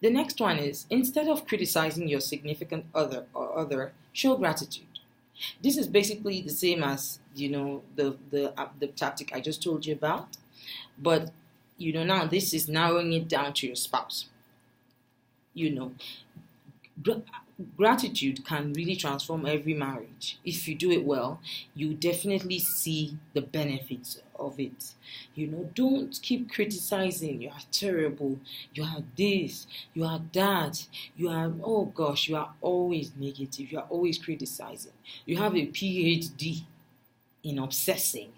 The next one is instead of criticizing your significant other, show gratitude. This is basically the same as the tactic I just told you about, but now this is narrowing it down to your spouse. You know, gratitude can really transform every marriage. If you do it well, you definitely see the benefits of it. Don't keep criticizing. You are terrible. You are this. You are that. You are, oh gosh, you are always negative. You are always criticizing. You have a PhD in obsessing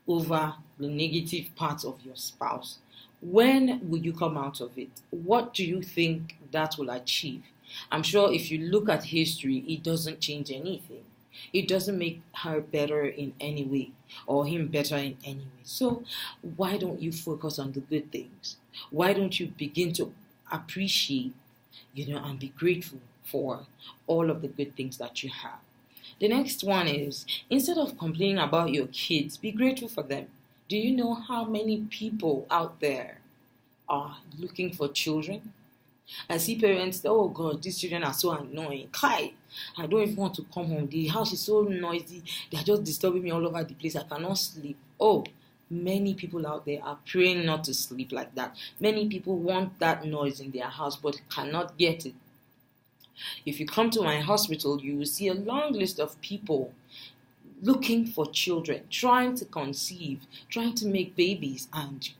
over the negative parts of your spouse. When will you come out of it? What do you think that will achieve? I'm sure if you look at history, it doesn't change anything. It doesn't make her better in any way or him better in any way. So why don't you focus on the good things? Why don't you begin to appreciate, and be grateful for all of the good things that you have? The next one is instead of complaining about your kids, be grateful for them. Do you know how many people out there are looking for children? I see parents, oh God, these children are so annoying. Kai, I don't even want to come home. The house is so noisy. They are just disturbing me all over the place. I cannot sleep. Oh, many people out there are praying not to sleep like that. Many people want that noise in their house but cannot get it. If you come to my hospital, you will see a long list of people looking for children, trying to conceive, trying to make babies, and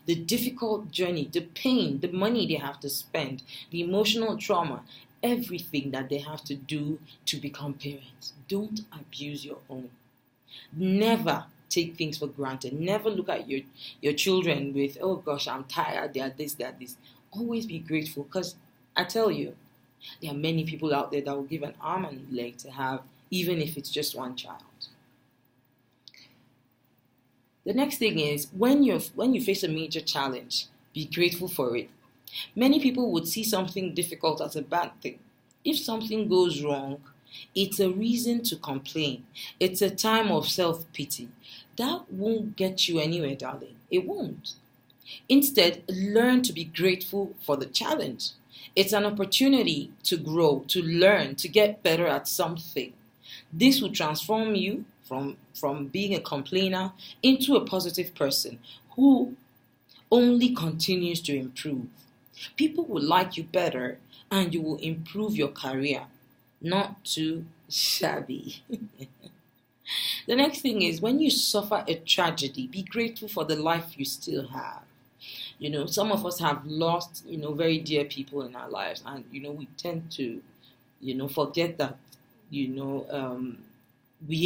the difficult journey, the pain, the money they have to spend, the emotional trauma, everything that they have to do to become parents. Don't abuse your own. Never take things for granted. Never look at your children with, oh gosh, I'm tired, they are this, they are this. Always be grateful, because I tell you, there are many people out there that will give an arm and a leg to have, even if it's just one child. The next thing is when you face a major challenge, be grateful for it. Many people would see something difficult as a bad thing. If something goes wrong, it's a reason to complain. It's a time of self-pity. That won't get you anywhere, darling. It won't. Instead, learn to be grateful for the challenge. It's an opportunity to grow, to learn, to get better at something. This will transform you from being a complainer into a positive person who only continues to improve. People will like you better and you will improve your career. Not too shabby. The next thing is when you suffer a tragedy, be grateful for the life you still have. Some of us have lost, very dear people in our lives, and, we tend to, forget that, we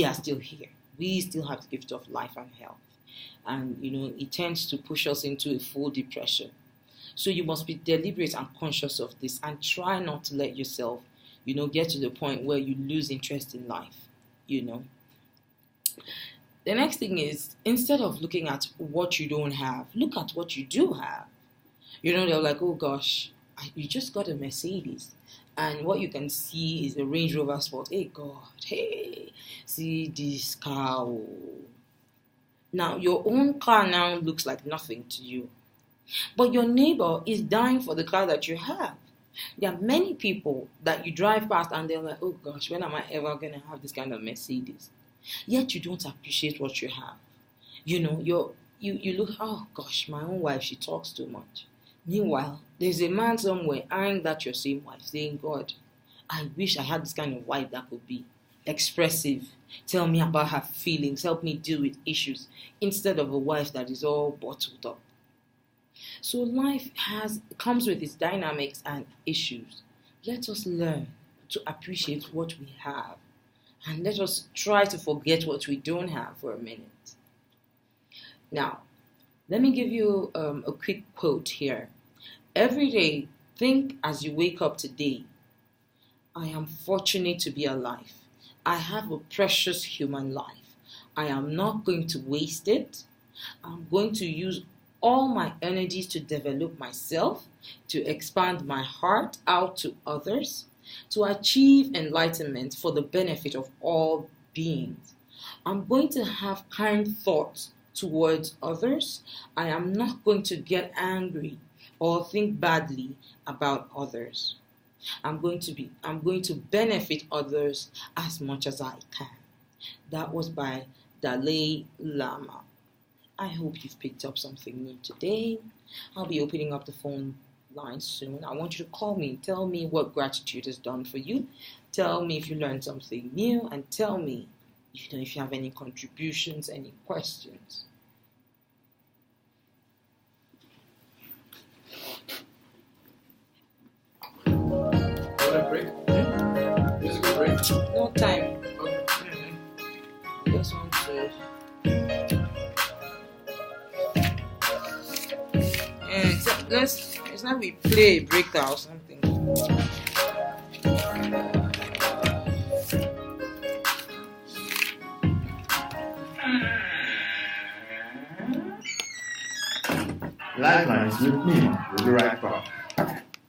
are still here. We still have the gift of life and health. And, it tends to push us into a full depression. So you must be deliberate and conscious of this and try not to let yourself, get to the point where you lose interest in life, The next thing is, instead of looking at what you don't have, look at what you do have. They're like, oh gosh, you just got a Mercedes. And what you can see is a Range Rover Sport. Hey God, hey, see this car. Now, your own car now looks like nothing to you. But your neighbor is dying for the car that you have. There are many people that you drive past and they're like, oh gosh, when am I ever going to have this kind of Mercedes? Yet you don't appreciate what you have. You look, oh gosh, my own wife, she talks too much. Meanwhile, there's a man somewhere eyeing that your same wife, saying, God, I wish I had this kind of wife that could be expressive, tell me about her feelings, help me deal with issues, instead of a wife that is all bottled up. So life comes with its dynamics and issues. Let us learn to appreciate what we have, and let us try to forget what we don't have for a minute. Now, let me give you a quick quote here. Every day, think as you wake up today, I am fortunate to be alive. I have a precious human life. I am not going to waste it. I'm going to use all my energies to develop myself, to expand my heart out to others, to achieve enlightenment for the benefit of all beings. I'm going to have kind thoughts towards others. I am not going to get angry or think badly about others. I'm going to benefit others as much as I can. That was by Dalai Lama. I hope you've picked up something new today. I'll be opening up the phone line soon. I want you to call me. Tell me what gratitude has done for you. Tell me if you learned something new, and tell me if you have any contributions, any questions. Break? Musical break? No time. Okay. Just want to. It's not we play a breakout or something. Lifelines with me. We'll be right back.